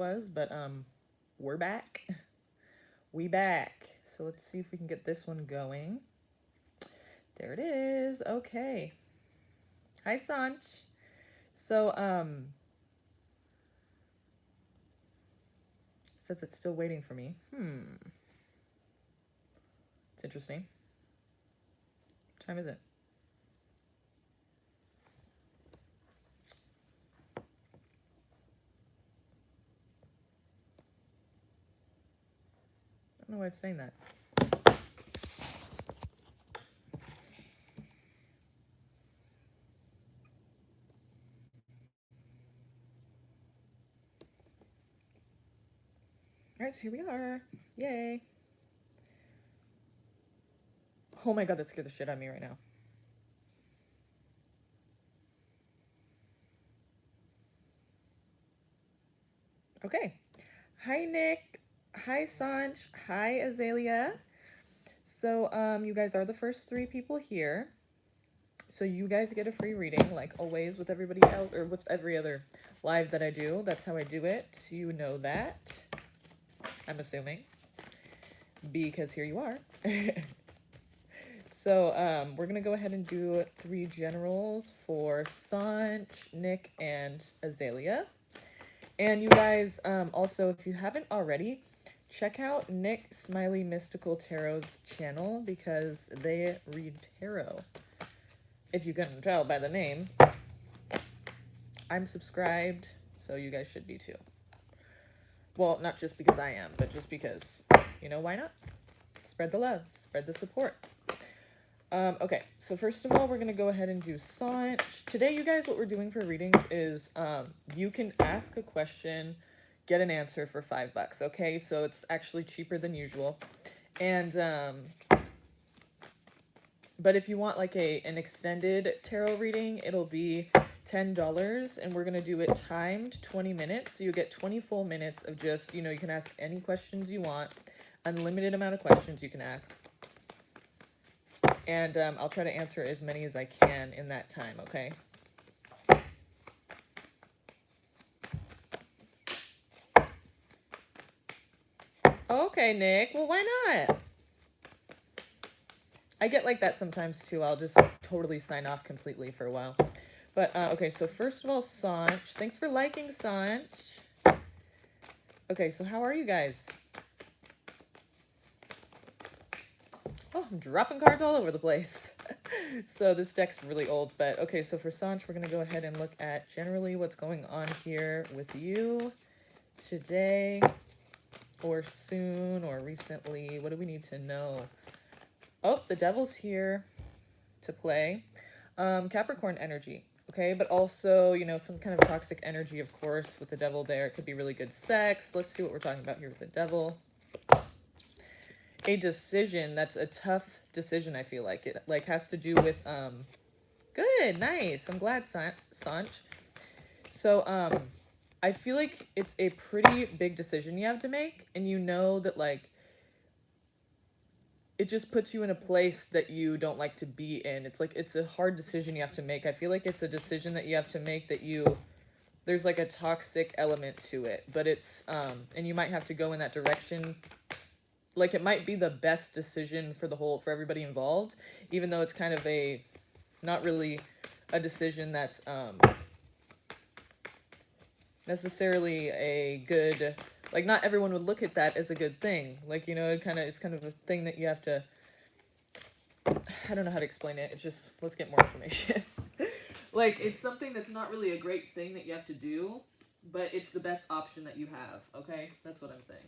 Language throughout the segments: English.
was, but we're back. We back. So let's see if we can get this one going. There it is. Okay. Hi, Sanch. So says it's still waiting for me. It's interesting. What time is it? I don't know why it's saying that. All right, so here we are. Yay. Oh my god, that scared the shit out of me right now. Okay. Hi, Nick. Hi, Sanch. Hi, Azalea. So, you guys are the first 3 people here. So you guys get a free reading, like always with everybody else, or with every other live that I do. That's how I do it. You know that. I'm assuming. Because here you are. So, we're going to go ahead and do 3 generals for Sanch, Nick, and Azalea. And you guys, also, if you haven't already, check out Nick Smiley Mystical Tarot's channel because they read tarot. If you couldn't tell by the name, I'm subscribed, so you guys should be too. Well, not just because I am, but just because, you know, why not? Spread the love, spread the support. Okay, so first of all, we're going to go ahead and do Sanch. Today, you guys, what we're doing for readings is you can ask a question, get an answer for $5, okay? So it's actually cheaper than usual. And, but if you want like an extended tarot reading, it'll be $10, and we're going to do it timed 20 minutes. So you get 20 full minutes of just, you know, you can ask any questions you want, unlimited amount of questions you can ask. And I'll try to answer as many as I can in that time, okay? Okay, Nick. Well, why not? I get like that sometimes too. I'll just totally sign off completely for a while. But, okay, so first of all, Sanch. Thanks for liking, Sanch. Okay, so how are you guys? Oh, I'm dropping cards all over the place. So this deck's really old, but okay, so for Sanch, we're going to go ahead and look at generally what's going on here with you today or soon or recently. What do we need to know? Oh, the devil's here to play. Capricorn energy, okay? But also, you know, some kind of toxic energy, of course, with the devil there. It could be really good sex. Let's see what we're talking about here with the devil. A decision that's a tough decision. I feel like it like has to do with good, nice, I'm glad, Sanch. So I feel like it's a pretty big decision you have to make, and you know that like it just puts you in a place that you don't like to be in. It's like it's a hard decision you have to make. I feel like it's a decision that you have to make that there's like a toxic element to it, but it's and you might have to go in that direction. Like it might be the best decision for everybody involved, even though it's kind of not really a decision that's necessarily a good, like not everyone would look at that as a good thing. Like, you know, it's kind of a thing that you have to, I don't know how to explain it. It's just, let's get more information. Like, it's something that's not really a great thing that you have to do, but it's the best option that you have, okay? That's what I'm saying.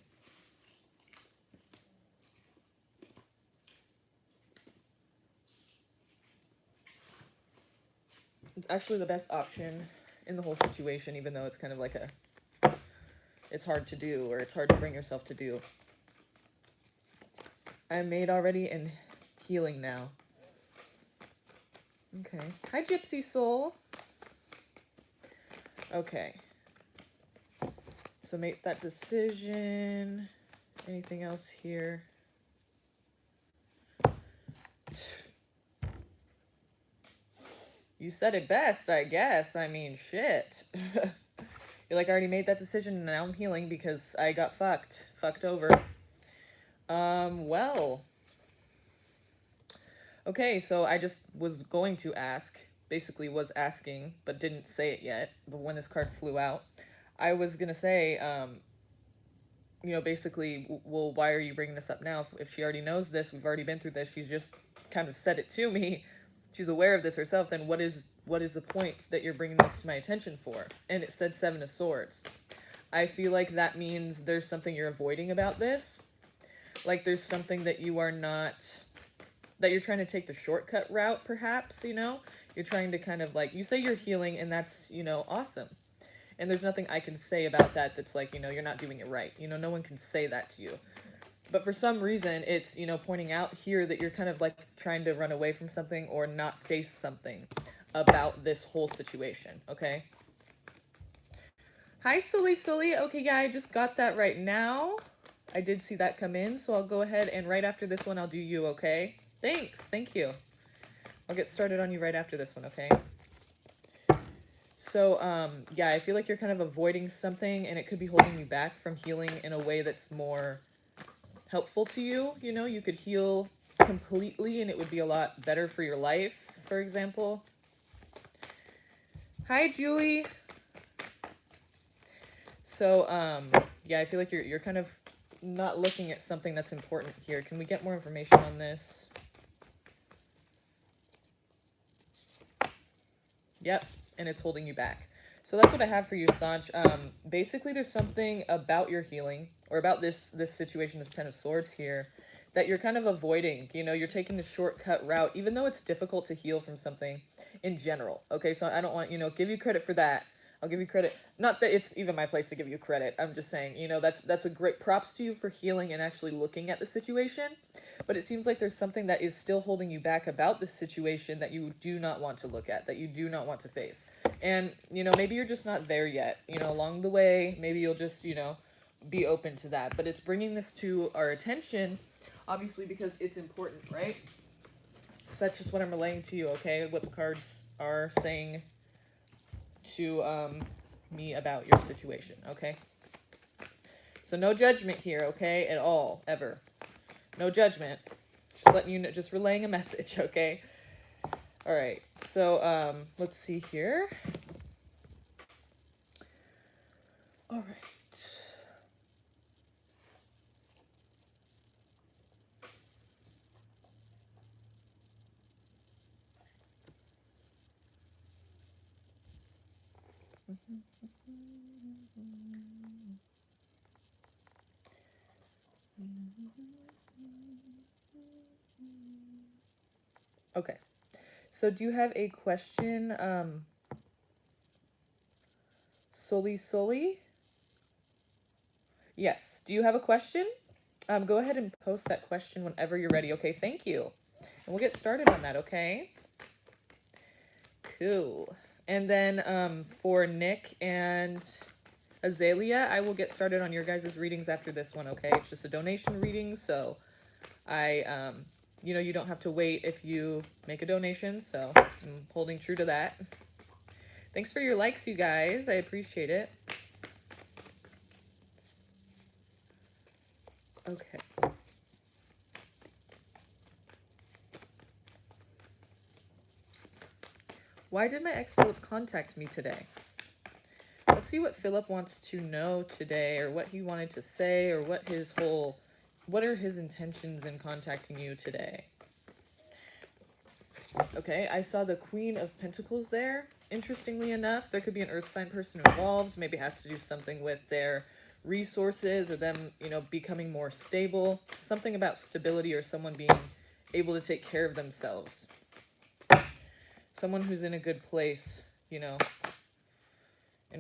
It's actually the best option in the whole situation, even though it's kind of like it's hard to do, or it's hard to bring yourself to do. I'm made already and healing now. Okay. Hi, Gypsy Soul. Okay. So make that decision. Anything else here? You said it best, I guess. I mean, shit. You're like, I already made that decision and now I'm healing because I got fucked over. Well, okay, so I just was going to ask, basically was asking, but didn't say it yet, but when this card flew out, I was gonna say, basically, well, why are you bringing this up now? If she already knows this, we've already been through this, she's just kind of said it to me, she's aware of this herself, then what is the point that you're bringing this to my attention for? And it said Seven of Swords. I feel like that means there's something you're avoiding about this. Like there's something that you are not, that you're trying to take the shortcut route, perhaps, You're trying to kind of like, you say you're healing, and that's, awesome. And there's nothing I can say about that that's like, you're not doing it right. No one can say that to you. But for some reason, it's, pointing out here that you're kind of like trying to run away from something or not face something about this whole situation, okay? Hi, Sully. Okay, yeah, I just got that right now. I did see that come in, so I'll go ahead and right after this one, I'll do you, okay? Thanks, thank you. I'll get started on you right after this one, okay? So, yeah, I feel like you're kind of avoiding something, and it could be holding you back from healing in a way that's more helpful to you. You could heal completely, and it would be a lot better for your life, for example. Hi, Julie. So, yeah, I feel like you're kind of not looking at something that's important here. Can we get more information on this? Yep, and it's holding you back. So that's what I have for you, Sanch. Basically, there's something about your healing, or about this situation, this Ten of Swords here, that you're kind of avoiding. You're taking the shortcut route, even though it's difficult to heal from something in general. Okay, so I don't want, give you credit for that. I'll give you credit. Not that it's even my place to give you credit. I'm just saying, that's a great props to you for healing and actually looking at the situation. But it seems like there's something that is still holding you back about this situation that you do not want to look at, that you do not want to face. And, maybe you're just not there yet. Along the way, maybe you'll just, be open to that. But it's bringing this to our attention, obviously, because it's important, right? So that's just what I'm relaying to you, okay? What the cards are saying to me about your situation, okay? So no judgment here, okay? At all, ever. No judgment. Just letting you know, just relaying a message, okay? All right. So let's see here. All right. Okay. So do you have a question, Soli? Yes. Do you have a question? Go ahead and post that question whenever you're ready. Okay, thank you. And we'll get started on that, okay? Cool. And then for Nick and Azalea, I will get started on your guys' readings after this one, okay? It's just a donation reading, so you don't have to wait if you make a donation, so I'm holding true to that. Thanks for your likes, you guys. I appreciate it. Okay. Why did my ex Philip contact me today? Let's see what Philip wants to know today, or what he wanted to say, or what are his intentions in contacting you today? Okay, I saw the Queen of Pentacles there. Interestingly enough, there could be an earth sign person involved. Maybe it has to do something with their resources, or them, becoming more stable. Something about stability, or someone being able to take care of themselves. Someone who's in a good place, in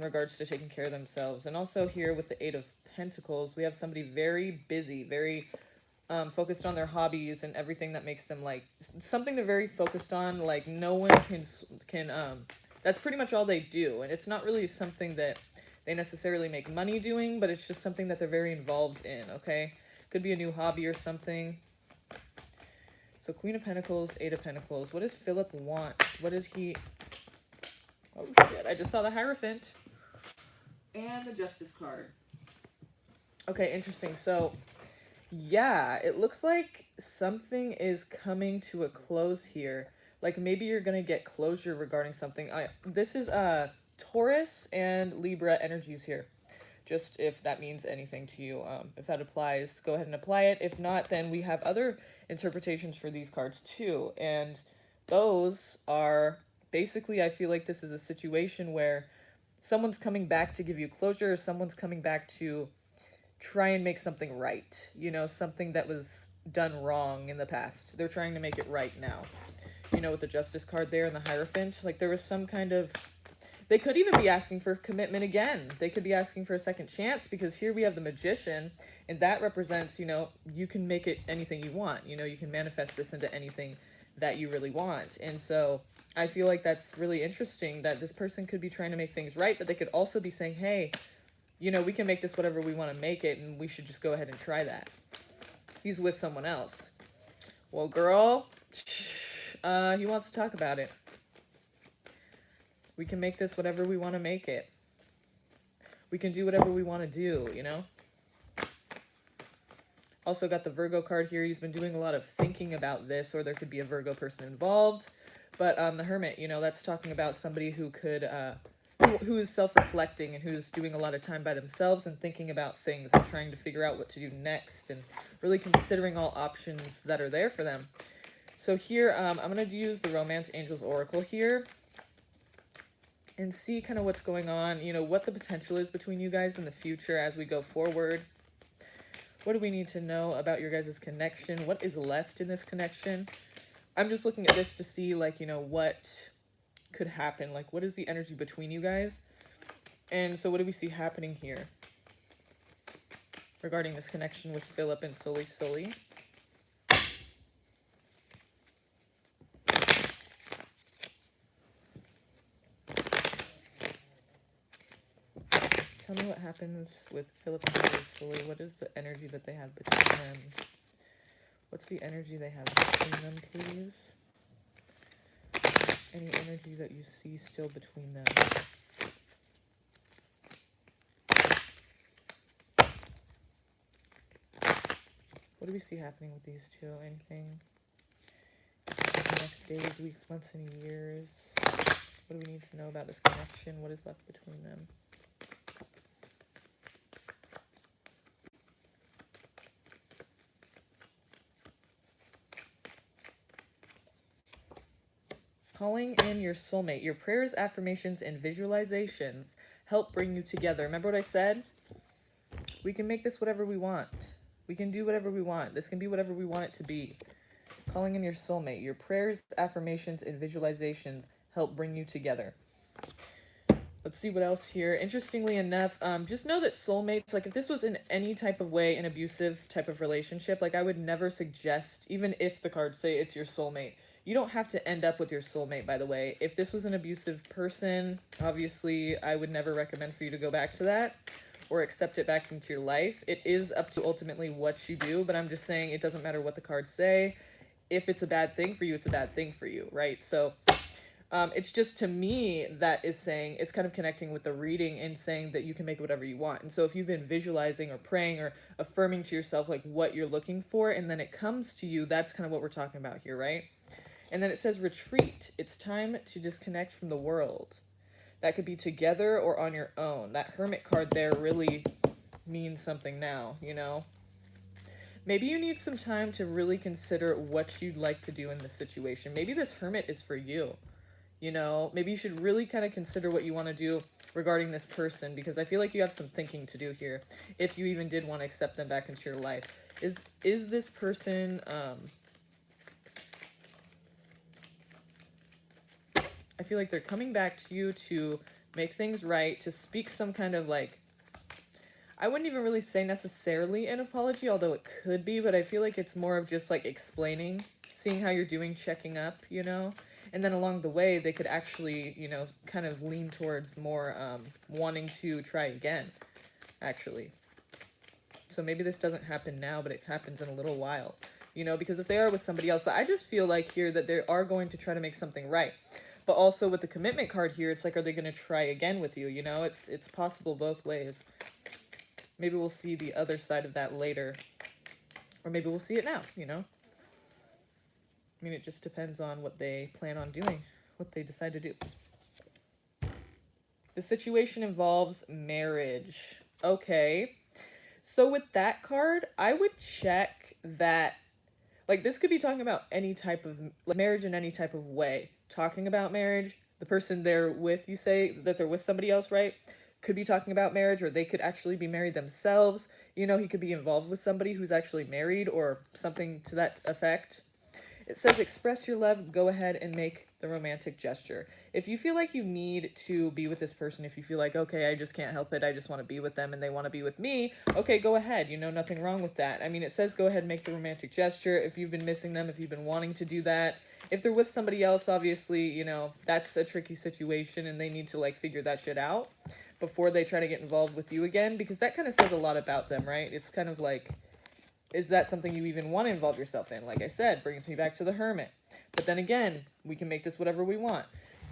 regards to taking care of themselves. And also here with the Eight of Pentacles, we have somebody very busy, very focused on their hobbies and everything that makes them, like, something they're very focused on. Like, no one can that's pretty much all they do. And it's not really something that they necessarily make money doing, but it's just something that they're very involved in, okay? Could be a new hobby or something. So Queen of Pentacles, Eight of Pentacles. What does Philip want? What does he... Oh, shit. I just saw the Hierophant. And the Justice card. Okay, interesting. So, yeah, it looks like something is coming to a close here. Like maybe you're gonna get closure regarding something. This is Taurus and Libra energies here. Just if that means anything to you. If that applies, go ahead and apply it. If not, then we have other interpretations for these cards too. And those are basically, I feel like this is a situation where someone's coming back to give you closure, or someone's coming back to try and make something right. You know, something that was done wrong in the past. They're trying to make it right now. You know, with the Justice card there and the Hierophant, like there was some kind of, they could even be asking for commitment again. They could be asking for a second chance, because here we have the Magician, and that represents, you know, you can make it anything you want. You know, you can manifest this into anything that you really want. And so I feel like that's really interesting, that this person could be trying to make things right, but they could also be saying, hey, you know, we can make this whatever we want to make it, and we should just go ahead and try that. He's with someone else. Well, girl, he wants to talk about it. We can make this whatever we want to make it. We can do whatever we want to do, you know? Also got the Virgo card here. He's been doing a lot of thinking about this, or there could be a Virgo person involved. But the Hermit, you know, that's talking about somebody who could, who is self-reflecting and who's doing a lot of time by themselves and thinking about things and trying to figure out what to do next and really considering all options that are there for them. So here, I'm going to use the Romance Angels Oracle here and see kind of what's going on, you know, what the potential is between you guys in the future as we go forward. What do we need to know about your guys' connection? What is left in this connection? I'm just looking at this to see, like, you know, what could happen. Like, what is the energy between you guys? And so what do we see happening here regarding this connection with Philip and Sully? Tell me what happens with Philip and Sully. What is the energy that they have between them? What's the energy they have between them, please? Any energy that you see still between them? What do we see happening with these two? Anything? In the next days, weeks, months, and years? What do we need to know about this connection? What is left between them? Calling in your soulmate. Your prayers, affirmations, and visualizations help bring you together. Remember what I said? We can make this whatever we want. We can do whatever we want. This can be whatever we want it to be. Calling in your soulmate. Your prayers, affirmations, and visualizations help bring you together. Let's see what else here. Interestingly enough, just know that soulmates, like if this was in any type of way an abusive type of relationship, like I would never suggest, even if the cards say it's your soulmate, you don't have to end up with your soulmate, by the way. If this was an abusive person, obviously I would never recommend for you to go back to that or accept it back into your life. It is up to ultimately what you do, but I'm just saying it doesn't matter what the cards say. If it's a bad thing for you, it's a bad thing for you, right? So it's just, to me, that is saying, it's kind of connecting with the reading and saying that you can make whatever you want. And so if you've been visualizing or praying or affirming to yourself like what you're looking for, and then it comes to you, that's kind of what we're talking about here, right? And then it says retreat. It's time to disconnect from the world. That could be together or on your own. That Hermit card there really means something now, you know? Maybe you need some time to really consider what you'd like to do in this situation. Maybe this Hermit is for you. You know, maybe you should really kind of consider what you want to do regarding this person, because I feel like you have some thinking to do here, if you even did want to accept them back into your life. Is this person, I feel like they're coming back to you to make things right, to speak some kind of like, I wouldn't even really say necessarily an apology, although it could be, but I feel like it's more of just like explaining, seeing how you're doing, checking up, you know? And then along the way, they could actually, you know, kind of lean towards more wanting to try again, actually. So maybe this doesn't happen now, but it happens in a little while, you know, because if they are with somebody else, but I just feel like here that they are going to try to make something right. But also with the commitment card here, it's like, are they going to try again with you? You know, it's possible both ways. Maybe we'll see the other side of that later. Or maybe we'll see it now, you know? I mean, it just depends on what they plan on doing, what they decide to do. The situation involves marriage. Okay. So with that card, I would check that, like, this could be talking about any type of, like, marriage in any type of way. Talking about marriage, the person they're with, you say that they're with somebody else, right? Could be talking about marriage, or they could actually be married themselves. You know, he could be involved with somebody who's actually married or something to that effect. It says express your love, go ahead and make the romantic gesture. If you feel like you need to be with this person, if you feel like, okay, I just can't help it, I just want to be with them and they want to be with me, okay, go ahead. You know, nothing wrong with that. I mean, it says go ahead and make the romantic gesture if you've been missing them, if you've been wanting to do that. If they're with somebody else, obviously, you know, that's a tricky situation and they need to, like, figure that shit out before they try to get involved with you again, because that kind of says a lot about them, right? It's kind of like, is that something you even want to involve yourself in? Like I said, brings me back to the Hermit. But then again, we can make this whatever we want.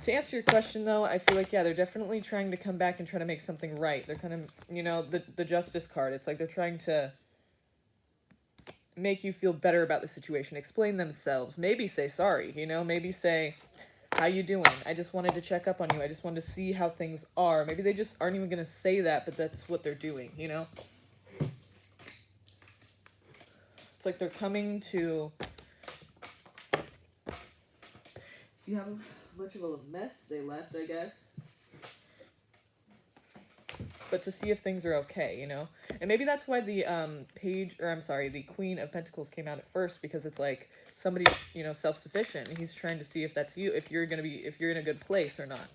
To answer your question, though, I feel like, yeah, they're definitely trying to come back and try to make something right. They're kind of, you know, the Justice card. It's like they're trying to make you feel better about the situation, explain themselves, maybe say sorry, you know, maybe say, how you doing? I just wanted to check up on you. I just wanted to see how things are. Maybe they just aren't even going to say that, but that's what they're doing, you know? It's like they're coming to see how much of a mess they left, I guess. But to see if things are okay, you know? And maybe that's why the the Queen of Pentacles came out at first, because it's like somebody's, you know, self-sufficient, and he's trying to see if that's you, if you're in a good place or not.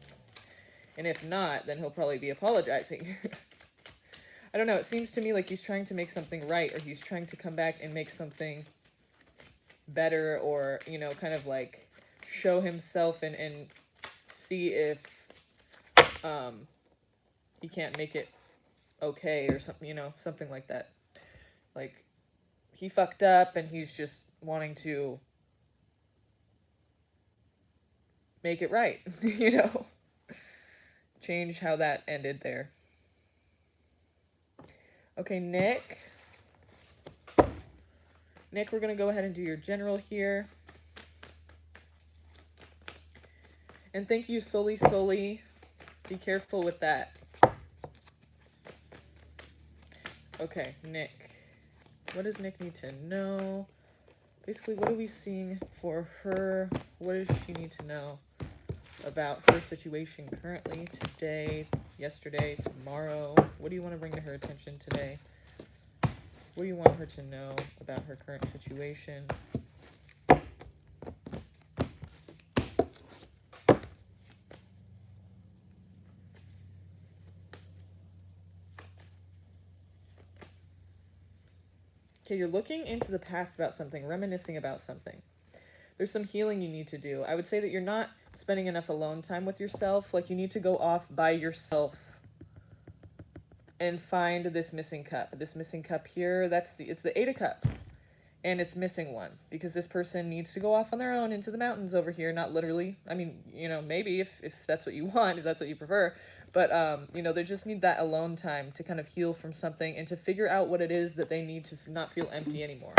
And if not, then he'll probably be apologizing. I don't know, it seems to me like he's trying to make something right, or he's trying to come back and make something better, or, you know, kind of like show himself and see if he can't make it okay or something, you know, something like that. Like, he fucked up and he's just wanting to make it right, you know? Change how that ended there. Okay, Nick. Nick, we're going to go ahead and do your general here. And thank you, Soli. Be careful with that. Okay, Nick. What does Nick need to know? Basically, what are we seeing for her? What does she need to know about her situation currently, today, yesterday, tomorrow? What do you want to bring to her attention today? What do you want her to know about her current situation? Okay, you're looking into the past about something, reminiscing about something. There's some healing you need to do. I would say that you're not spending enough alone time with yourself. Like, you need to go off by yourself and find this missing cup. This missing cup here, it's the Eight of Cups. And it's missing one, because this person needs to go off on their own into the mountains over here. Not literally. I mean, you know, maybe if that's what you want, if that's what you prefer. But, you know, they just need that alone time to kind of heal from something and to figure out what it is that they need to not feel empty anymore.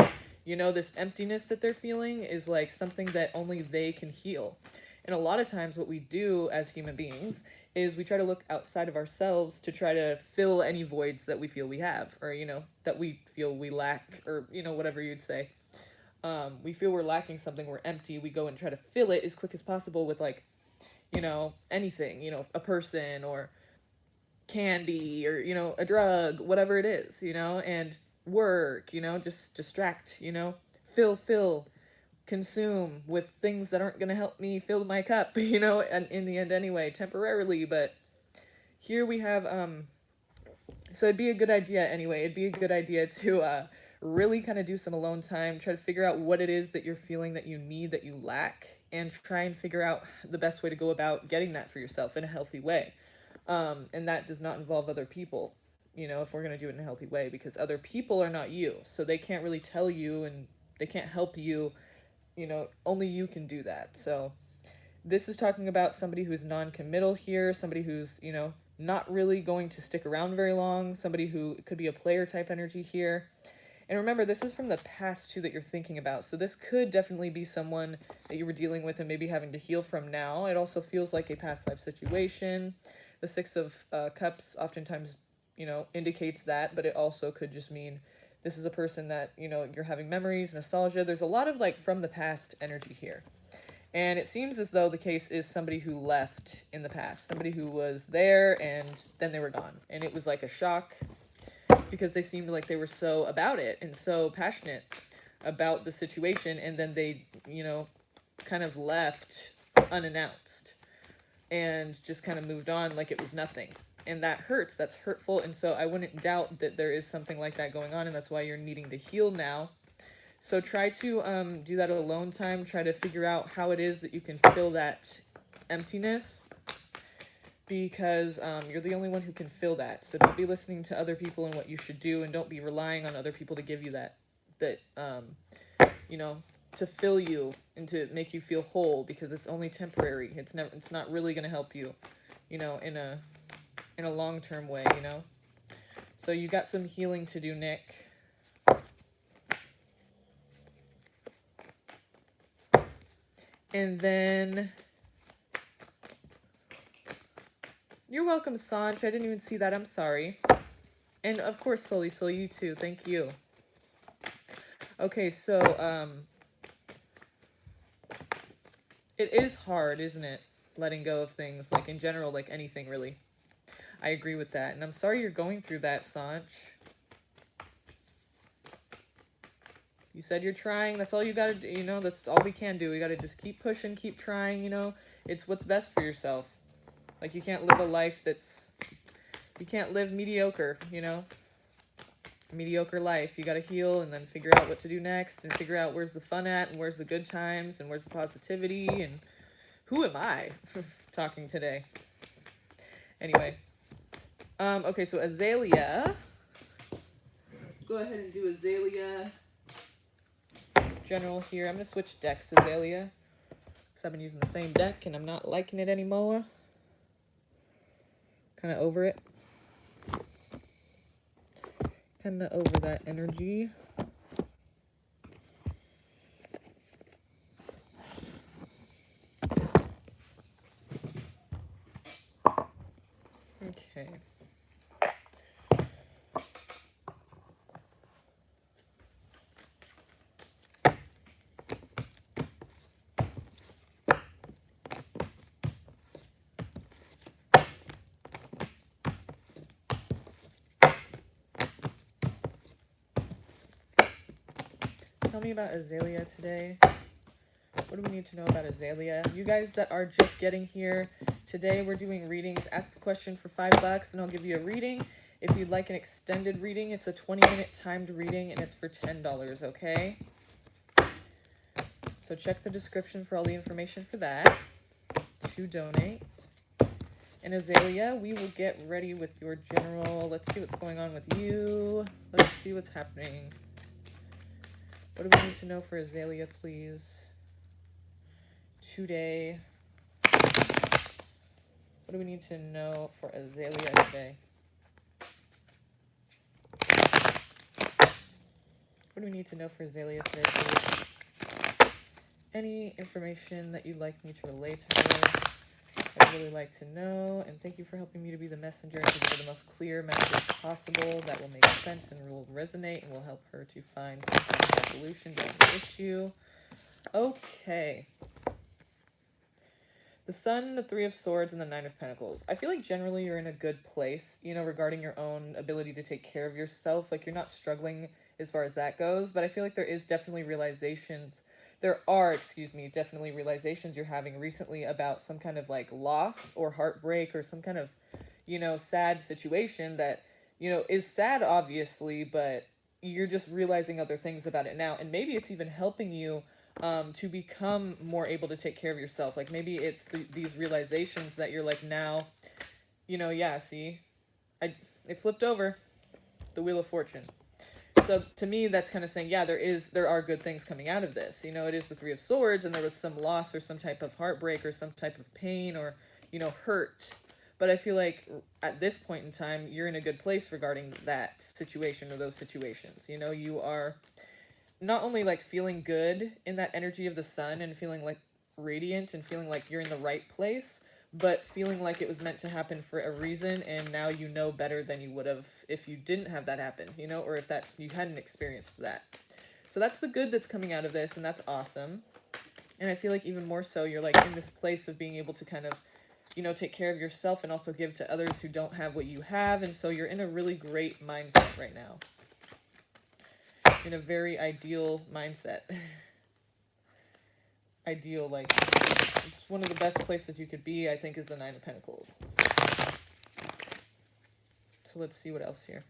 You know, this emptiness that they're feeling is like something that only they can heal. And a lot of times what we do as human beings is we try to look outside of ourselves to try to fill any voids that we feel we have, or, you know, that we feel we lack, or, you know, whatever you'd say. We feel we're lacking something, we're empty, we go and try to fill it as quick as possible with, like, you know, anything, you know, a person or candy or, you know, a drug, whatever it is, you know, and work, you know, just distract, you know, fill, consume with things that aren't going to help me fill my cup, you know, and in the end anyway, temporarily. But here we have, so it'd be a good idea anyway, it'd be a good idea to really kind of do some alone time, try to figure out what it is that you're feeling that you need, that you lack, and try and figure out the best way to go about getting that for yourself in a healthy way. And that does not involve other people, you know, if we're going to do it in a healthy way, because other people are not you, so they can't really tell you and they can't help you, you know, only you can do that. So This is talking about somebody who's non-committal here, somebody who's, you know, not really going to stick around very long, somebody who could be a player type energy here. And remember, this is from the past too that you're thinking about. So this could definitely be someone that you were dealing with and maybe having to heal from now. It also feels like a past life situation. The Six of Cups oftentimes, you know, indicates that, but it also could just mean this is a person that, you know, you're having memories, nostalgia. There's a lot of like from the past energy here. And it seems as though the case is somebody who left in the past, somebody who was there and then they were gone. And it was like a shock because they seemed like they were so about it and so passionate about the situation. And then they, you know, kind of left unannounced and just kind of moved on like it was nothing. And that hurts. That's hurtful. And so I wouldn't doubt that there is something like that going on. And that's why you're needing to heal now. So try to do that alone time. Try to figure out how it is that you can fill that emptiness, because you're the only one who can fill that. So don't be listening to other people and what you should do, and don't be relying on other people to give you that you know, to fill you and to make you feel whole, because it's only temporary. It's not really going to help you, you know, in a long-term way, you know. So you got some healing to do, Nick. And then, you're welcome, Sanch. I didn't even see that. I'm sorry. And of course, Soul, you too. Thank you. Okay, so, it is hard, isn't it? Letting go of things, like in general, like anything really. I agree with that. And I'm sorry you're going through that, Sanch. You said you're trying. That's all you gotta do, you know, that's all we can do. We gotta just keep pushing, keep trying, you know. It's what's best for yourself. Like, you can't live a life you can't live mediocre, you know. A mediocre life. You gotta heal and then figure out what to do next and figure out where's the fun at and where's the good times and where's the positivity and who am I talking today. Anyway. Okay, so Azalea. Go ahead and do Azalea general here. I'm going to switch decks, Azalea, because I've been using the same deck and I'm not liking it anymore. Kind of over it. Kind of over that energy. Okay. Tell me about Azalea today. What do we need to know about Azalea? You guys that are just getting here, today we're doing readings. Ask a question for $5 and I'll give you a reading. If you'd like an extended reading, it's a 20-minute timed reading and it's for $10, okay? So check the description for all the information for that to donate. And Azalea, we will get ready with your general. Let's see what's going on with you. Let's see what's happening. What do we need to know for Azalea, please? Today. What do we need to know for Azalea today? What do we need to know for Azalea today, please? Any information that you'd like me to relay to her, I'd really like to know. And thank you for helping me to be the messenger and to give her the most clear message possible that will make sense and will resonate and will help her to find some kind of resolution to the issue. Okay. The Sun, the Three of Swords, and the Nine of Pentacles. I feel like generally you're in a good place, you know, regarding your own ability to take care of yourself. Like, you're not struggling as far as that goes, but I feel like there is definitely definitely realizations you're having recently about some kind of, like, loss or heartbreak or some kind of, you know, sad situation that, you know, is sad, obviously, but you're just realizing other things about it now. And maybe it's even helping you to become more able to take care of yourself. Like, maybe it's these realizations that you're like now, you know, yeah, see, it flipped over, the Wheel of Fortune. So to me, that's kind of saying, yeah, there are good things coming out of this. You know, it is the Three of Swords, and there was some loss or some type of heartbreak or some type of pain or, you know, hurt. But I feel like at this point in time, you're in a good place regarding that situation or those situations. You know, you are not only like feeling good in that energy of the sun and feeling like radiant and feeling like you're in the right place, but feeling like it was meant to happen for a reason, and now you know better than you would have if you didn't have that happen, you know, or if that you hadn't experienced that. So that's the good that's coming out of this, and that's awesome. And I feel like even more so, you're like in this place of being able to kind of, you know, take care of yourself and also give to others who don't have what you have, and so you're in a really great mindset right now. In a very ideal mindset. Ideal, like, it's one of the best places you could be, I think, is the Nine of Pentacles. So let's see what else here.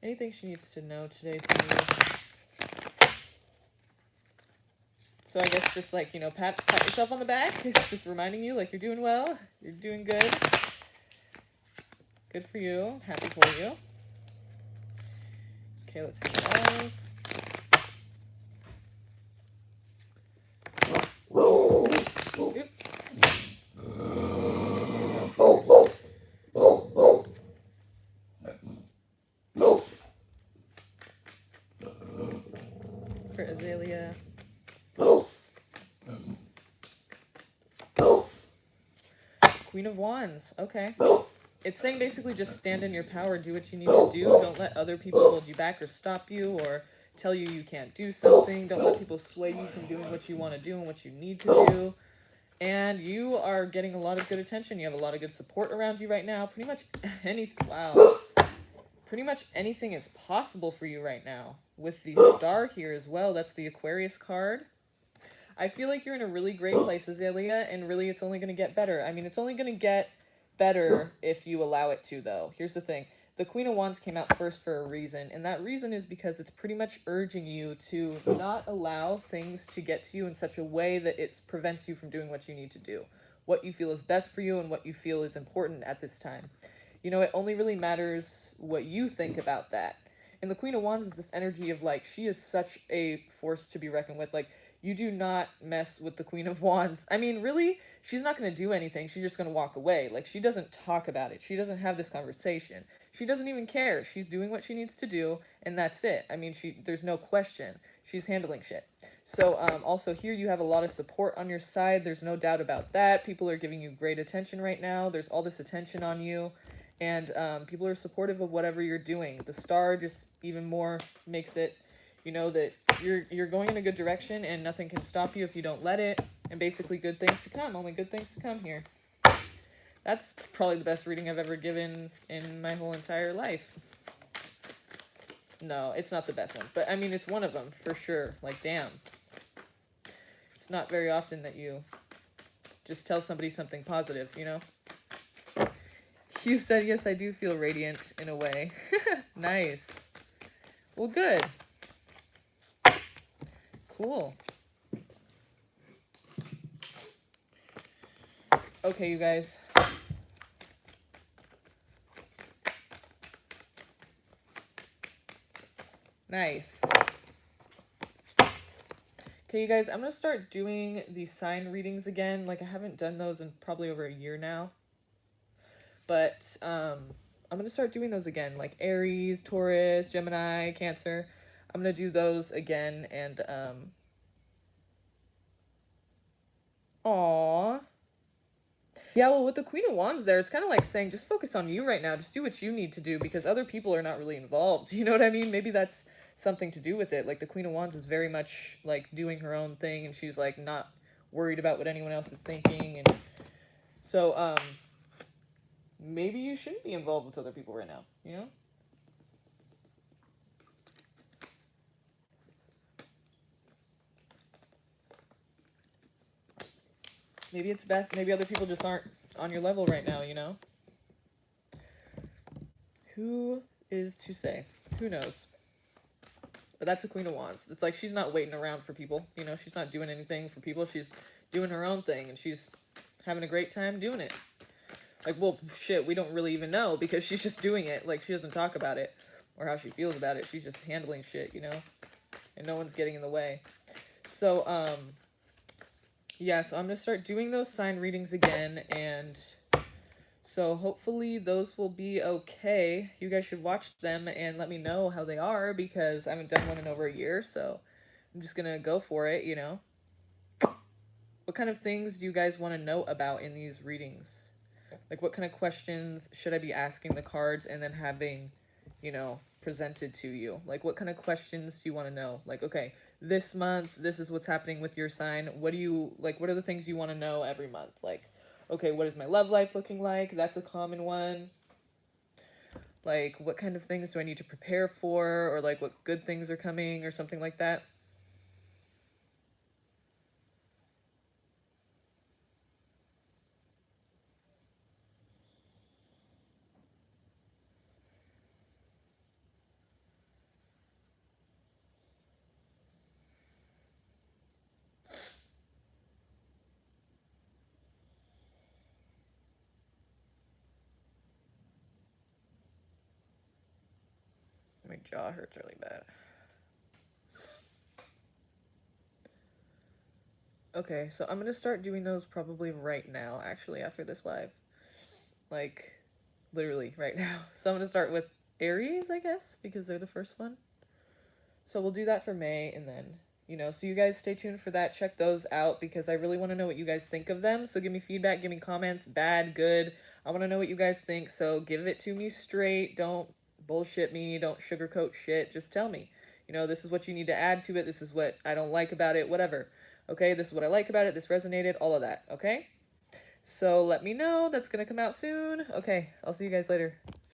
Anything she needs to know today for you? So I guess just like, you know, pat yourself on the back. It's just reminding you, like, you're doing well. You're doing good. Good for you. Happy for you. Okay, let's see what else. Oops. For Azalea. Queen of Wands. Okay. It's saying basically just stand in your power, do what you need to do. Don't let other people hold you back or stop you or tell you you can't do something. Don't let people sway you from doing what you want to do and what you need to do. And you are getting a lot of good attention. You have a lot of good support around you right now. Pretty much anything. Wow. Pretty much anything is possible for you right now. With the star here as well. That's the Aquarius card. I feel like you're in a really great place, Azalea, and really it's only going to get better. I mean, it's only going to get better if you allow it to, though. Here's the thing. The Queen of Wands came out first for a reason, and that reason is because it's pretty much urging you to not allow things to get to you in such a way that it prevents you from doing what you need to do, what you feel is best for you and what you feel is important at this time. You know, it only really matters what you think about that. And the Queen of Wands is this energy of, like, she is such a force to be reckoned with. Like, you do not mess with the Queen of Wands. I mean, really, she's not going to do anything. She's just going to walk away. Like, she doesn't talk about it. She doesn't have this conversation. She doesn't even care. She's doing what she needs to do, and that's it. I mean, there's no question. She's handling shit. So, also here you have a lot of support on your side. There's no doubt about that. People are giving you great attention right now. There's all this attention on you, and people are supportive of whatever you're doing. The star just even more makes it, you know, that you're going in a good direction and nothing can stop you if you don't let it. And basically good things to come. Only good things to come here. That's probably the best reading I've ever given in my whole entire life. No, it's not the best one. But, I mean, it's one of them, for sure. Like, damn. It's not very often that you just tell somebody something positive, you know? You said, yes, I do feel radiant in a way. Nice. Well, good. Cool. Okay, you guys. Nice. Okay, you guys, I'm going to start doing the sign readings again. Like, I haven't done those in probably over a year now. But I'm going to start doing those again. Like Aries, Taurus, Gemini, Cancer. I'm going to do those again. And, aww. Yeah, well, with the Queen of Wands there, it's kind of like saying, just focus on you right now. Just do what you need to do because other people are not really involved. You know what I mean? Maybe that's something to do with it. Like, the Queen of Wands is very much, like, doing her own thing, and she's, like, not worried about what anyone else is thinking. And so, maybe you shouldn't be involved with other people right now, you know? Maybe it's best, maybe other people just aren't on your level right now, you know? Who is to say? Who knows? But that's a Queen of Wands. It's like she's not waiting around for people, you know? She's not doing anything for people. She's doing her own thing, and she's having a great time doing it. Like, well, shit, we don't really even know because she's just doing it. Like, she doesn't talk about it or how she feels about it. She's just handling shit, you know? And no one's getting in the way. So, yeah, so I'm going to start doing those sign readings again, and so hopefully those will be okay. You guys should watch them and let me know how they are, because I haven't done one in over a year, so I'm just going to go for it, you know? What kind of things do you guys want to know about in these readings? Like, what kind of questions should I be asking the cards and then having, you know, presented to you? Like, what kind of questions do you want to know? Like, okay, this month, this is what's happening with your sign. What do you, like, what are the things you want to know every month? Like, okay, what is my love life looking like? That's a common one. Like, what kind of things do I need to prepare for? Or, like, what good things are coming or something like that? My jaw hurts really bad. Okay, so I'm gonna start doing those probably right now, actually, after this live. Like, literally right now. So I'm gonna start with Aries, I guess, because they're the first one. So we'll do that for May, and then, you know, so you guys stay tuned for that. Check those out, because I really want to know what you guys think of them. So give me feedback, give me comments, bad, good. I want to know what you guys think, so give it to me straight. Don't bullshit me, don't sugarcoat shit. Just tell me, you know, this is what you need to add to it, this is what I don't like about it, whatever. Okay, this is what I like about it, this resonated, all of that, okay? So let me know. That's gonna come out soon. Okay, I'll see you guys later.